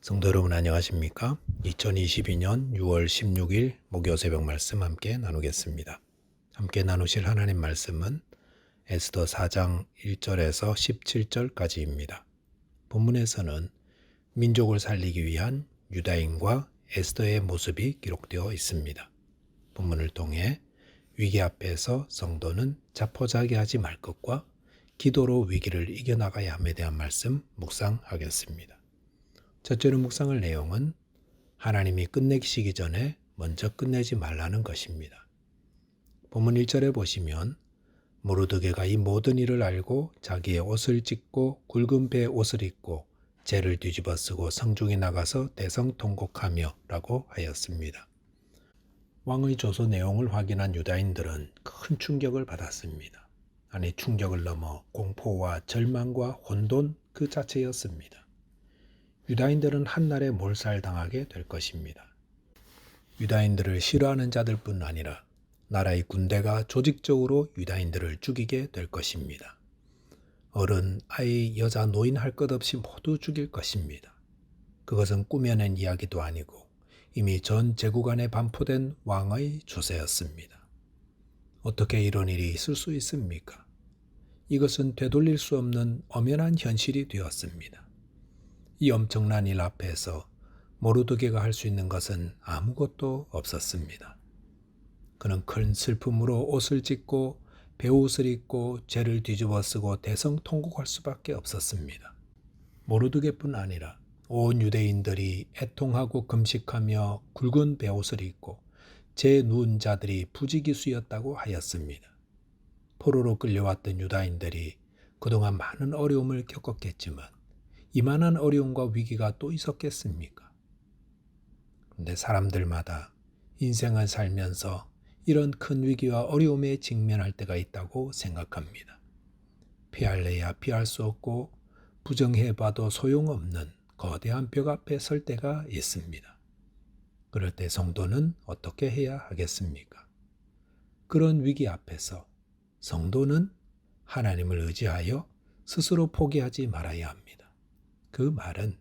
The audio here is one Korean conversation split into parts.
성도 여러분 안녕하십니까? 2022년 6월 16일 목요 새벽 말씀 함께 나누겠습니다. 함께 나누실 하나님 말씀은 에스더 4장 1절에서 17절까지입니다. 본문에서는 민족을 살리기 위한 유다인과 에스더의 모습이 기록되어 있습니다. 본문을 통해 위기 앞에서 성도는 자포자기하지 말 것과 기도로 위기를 이겨나가야 함에 대한 말씀 묵상하겠습니다. 첫째로 묵상할 내용은 하나님이 끝내시기 전에 먼저 끝내지 말라는 것입니다. 본문 1절에 보시면 모르드게가 이 모든 일을 알고 자기의 옷을 찢고 굵은 배의 옷을 입고 재를 뒤집어 쓰고 성중에 나가서 대성통곡하며 라고 하였습니다. 왕의 조서 내용을 확인한 유다인들은 큰 충격을 받았습니다. 아니 충격을 넘어 공포와 절망과 혼돈 그 자체였습니다. 유다인들은 한날에 몰살당하게 될 것입니다. 유다인들을 싫어하는 자들뿐 아니라 나라의 군대가 조직적으로 유다인들을 죽이게 될 것입니다. 어른, 아이, 여자, 노인 할 것 없이 모두 죽일 것입니다. 그것은 꾸며낸 이야기도 아니고 이미 전 제국 안에 반포된 왕의 주세였습니다. 어떻게 이런 일이 있을 수 있습니까? 이것은 되돌릴 수 없는 엄연한 현실이 되었습니다. 이 엄청난 일 앞에서 모르드게가 할 수 있는 것은 아무것도 없었습니다. 그는 큰 슬픔으로 옷을 찢고 베옷을 입고 죄를 뒤집어 쓰고 대성통곡할 수밖에 없었습니다. 모르드게뿐 아니라 온 유대인들이 애통하고 금식하며 굵은 베옷을 입고 죄 누운 자들이 부지기수였다고 하였습니다. 포로로 끌려왔던 유다인들이 그동안 많은 어려움을 겪었겠지만 이만한 어려움과 위기가 또 있었겠습니까? 그런데 사람들마다 인생을 살면서 이런 큰 위기와 어려움에 직면할 때가 있다고 생각합니다. 피할래야 피할 수 없고 부정해봐도 소용없는 거대한 벽 앞에 설 때가 있습니다. 그럴 때 성도는 어떻게 해야 하겠습니까? 그런 위기 앞에서 성도는 하나님을 의지하여 스스로 포기하지 말아야 합니다. 그 말은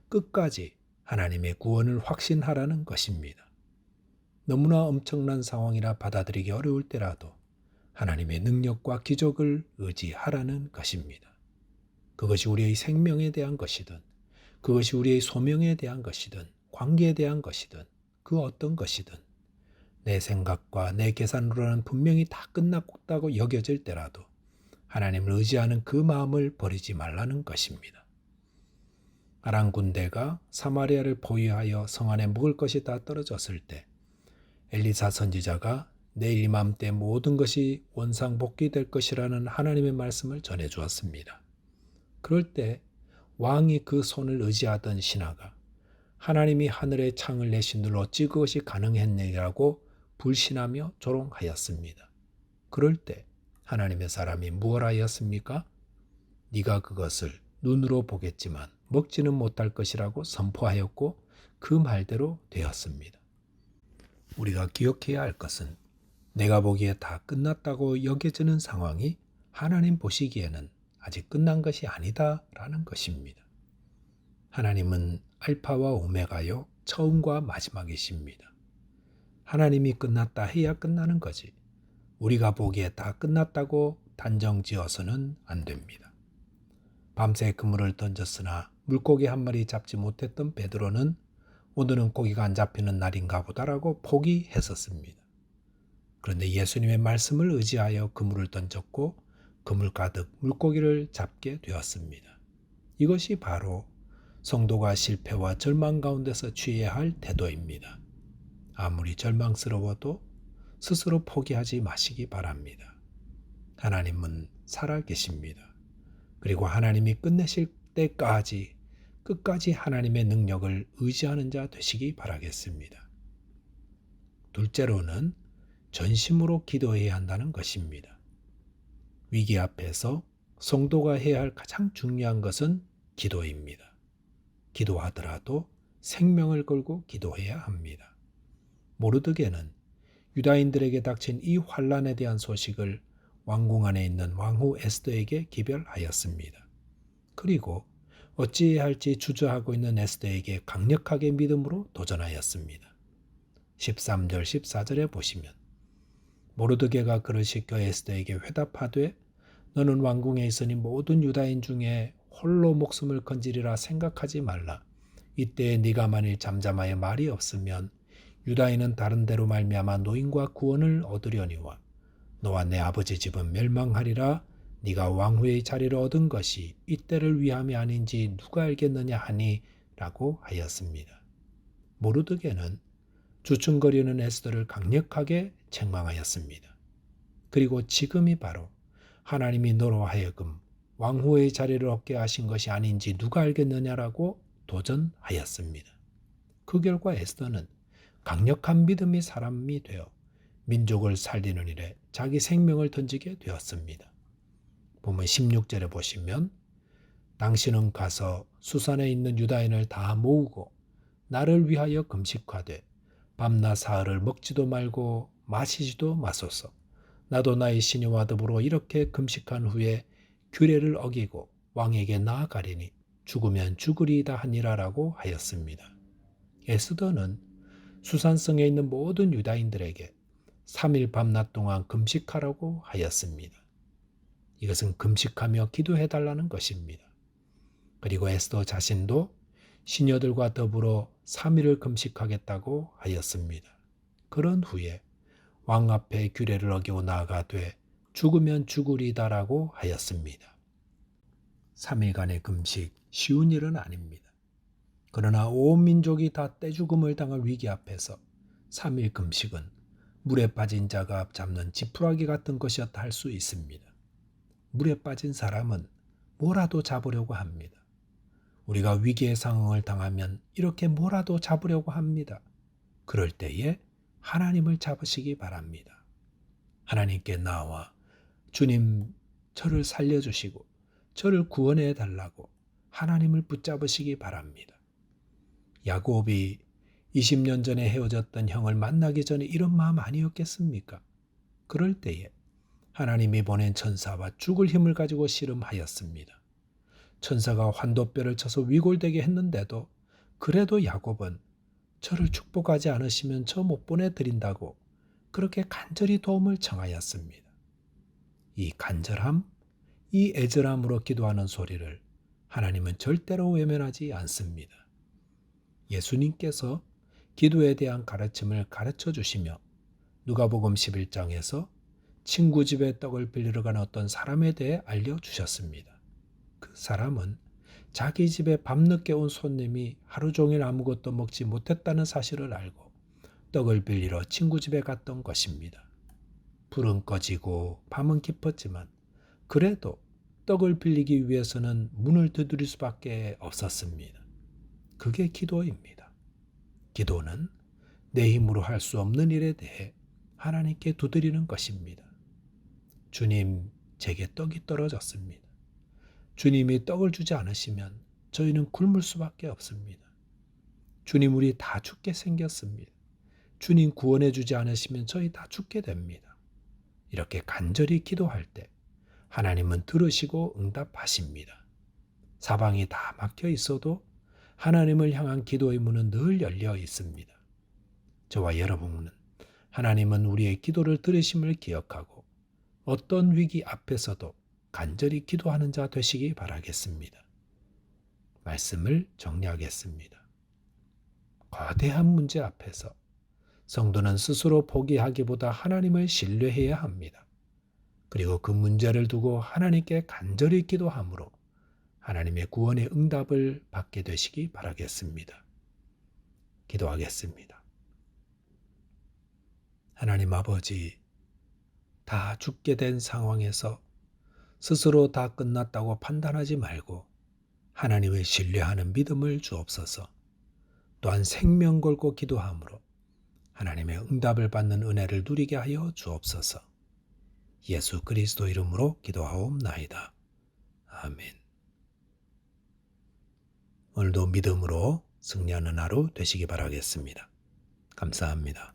끝까지 하나님의 구원을 확신하라는 것입니다. 너무나 엄청난 상황이라 받아들이기 어려울 때라도 하나님의 능력과 기적을 의지하라는 것입니다. 그것이 우리의 생명에 대한 것이든 그것이 우리의 소명에 대한 것이든 관계에 대한 것이든 그 어떤 것이든 내 생각과 내 계산으로는 분명히 다 끝났다고 여겨질 때라도 하나님을 의지하는 그 마음을 버리지 말라는 것입니다. 아람 군대가 사마리아를 포위하여 성 안에 묵을 것이 다 떨어졌을 때 엘리사 선지자가 내일 이맘때 모든 것이 원상복귀될 것이라는 하나님의 말씀을 전해 주었습니다. 그럴 때 왕이 그 손을 의지하던 신하가 하나님이 하늘의 창을 내신 늘 어찌 그것이 가능했느냐고 불신하며 조롱하였습니다. 그럴 때 하나님의 사람이 무엇 하였습니까? 네가 그것을 눈으로 보겠지만 먹지는 못할 것이라고 선포하였고 그 말대로 되었습니다. 우리가 기억해야 할 것은 내가 보기에 다 끝났다고 여겨지는 상황이 하나님 보시기에는 아직 끝난 것이 아니다라는 것입니다. 하나님은 알파와 오메가요 처음과 마지막이십니다. 하나님이 끝났다 해야 끝나는 거지 우리가 보기에 다 끝났다고 단정지어서는 안 됩니다. 밤새 그물을 던졌으나 물고기 한 마리 잡지 못했던 베드로는 오늘은 고기가 안 잡히는 날인가 보다라고 포기했었습니다. 그런데 예수님의 말씀을 의지하여 그물을 던졌고 그물 가득 물고기를 잡게 되었습니다. 이것이 바로 성도가 실패와 절망 가운데서 취해야 할 태도입니다. 아무리 절망스러워도 스스로 포기하지 마시기 바랍니다. 하나님은 살아계십니다. 그리고 하나님이 끝내실 때까지 끝까지 하나님의 능력을 의지하는 자 되시기 바라겠습니다. 둘째로는 전심으로 기도해야 한다는 것입니다. 위기 앞에서 성도가 해야 할 가장 중요한 것은 기도입니다. 기도하더라도 생명을 걸고 기도해야 합니다. 모르드게는 유다인들에게 닥친 이 환란에 대한 소식을 왕궁 안에 있는 왕후 에스더에게 기별하였습니다. 그리고 어찌해야 할지 주저하고 있는 에스더에게 강력하게 믿음으로 도전하였습니다. 13절 14절에 보시면 모르드게가 그를 시켜 에스더에게 회답하되 너는 왕궁에 있으니 모든 유다인 중에 홀로 목숨을 건지리라 생각하지 말라. 이때에 네가 만일 잠잠하여 말이 없으면 유다인은 다른 데로 말미암아 노임과 구원을 얻으려니와 너와 내 아버지 집은 멸망하리라. 네가 왕후의 자리를 얻은 것이 이때를 위함이 아닌지 누가 알겠느냐 하니 라고 하였습니다. 모르드게는 주춤거리는 에스더를 강력하게 책망하였습니다. 그리고 지금이 바로 하나님이 너로 하여금 왕후의 자리를 얻게 하신 것이 아닌지 누가 알겠느냐라고 도전하였습니다. 그 결과 에스더는 강력한 믿음의 사람이 되어 민족을 살리는 일에 자기 생명을 던지게 되었습니다. 보면 16절에 보시면 당신은 가서 수산에 있는 유다인을 다 모으고 나를 위하여 금식하되 밤낮 사흘을 먹지도 말고 마시지도 마소서. 나도 나의 시녀와 더불어 이렇게 금식한 후에 규례를 어기고 왕에게 나아가리니 죽으면 죽으리이다 하니라라고 하였습니다. 에스더는 수산성에 있는 모든 유다인들에게 3일 밤낮 동안 금식하라고 하였습니다. 이것은 금식하며 기도해달라는 것입니다. 그리고 에스더 자신도 시녀들과 더불어 3일을 금식하겠다고 하였습니다. 그런 후에 왕 앞에 규례를 어기고 나아가되 죽으면 죽으리다라고 하였습니다. 3일간의 금식 쉬운 일은 아닙니다. 그러나 온 민족이 다 떼죽음을 당할 위기 앞에서 3일 금식은 물에 빠진 자가 잡는 지푸라기 같은 것이었다 할 수 있습니다. 물에 빠진 사람은 뭐라도 잡으려고 합니다. 우리가 위기의 상황을 당하면 이렇게 뭐라도 잡으려고 합니다. 그럴 때에 하나님을 잡으시기 바랍니다. 하나님께 나와 주님 저를 살려주시고 저를 구원해 달라고 하나님을 붙잡으시기 바랍니다. 야곱이 20년 전에 헤어졌던 형을 만나기 전에 이런 마음 아니었겠습니까? 그럴 때에 하나님이 보낸 천사와 죽을 힘을 가지고 씨름하였습니다. 천사가 환도뼈를 쳐서 위골되게 했는데도 그래도 야곱은 저를 축복하지 않으시면 저 못 보내드린다고 그렇게 간절히 도움을 청하였습니다. 이 간절함, 이 애절함으로 기도하는 소리를 하나님은 절대로 외면하지 않습니다. 예수님께서 기도에 대한 가르침을 가르쳐 주시며 누가복음 11장에서 친구 집에 떡을 빌리러 간 어떤 사람에 대해 알려주셨습니다. 그 사람은 자기 집에 밤늦게 온 손님이 하루 종일 아무것도 먹지 못했다는 사실을 알고 떡을 빌리러 친구 집에 갔던 것입니다. 불은 꺼지고 밤은 깊었지만 그래도 떡을 빌리기 위해서는 문을 두드릴 수밖에 없었습니다. 그게 기도입니다. 기도는 내 힘으로 할 수 없는 일에 대해 하나님께 두드리는 것입니다. 주님, 제게 떡이 떨어졌습니다. 주님이 떡을 주지 않으시면 저희는 굶을 수밖에 없습니다. 주님, 우리 다 죽게 생겼습니다. 주님 구원해 주지 않으시면 저희 다 죽게 됩니다. 이렇게 간절히 기도할 때 하나님은 들으시고 응답하십니다. 사방이 다 막혀 있어도 하나님을 향한 기도의 문은 늘 열려 있습니다. 저와 여러분은 하나님은 우리의 기도를 들으심을 기억하고 어떤 위기 앞에서도 간절히 기도하는 자 되시기 바라겠습니다. 말씀을 정리하겠습니다. 거대한 문제 앞에서 성도는 스스로 포기하기보다 하나님을 신뢰해야 합니다. 그리고 그 문제를 두고 하나님께 간절히 기도함으로 하나님의 구원의 응답을 받게 되시기 바라겠습니다. 기도하겠습니다. 하나님 아버지, 다 죽게 된 상황에서 스스로 다 끝났다고 판단하지 말고 하나님을 신뢰하는 믿음을 주옵소서. 또한 생명 걸고 기도함으로 하나님의 응답을 받는 은혜를 누리게 하여 주옵소서. 예수 그리스도 이름으로 기도하옵나이다. 아멘. 오늘도 믿음으로 승리하는 하루 되시기 바라겠습니다. 감사합니다.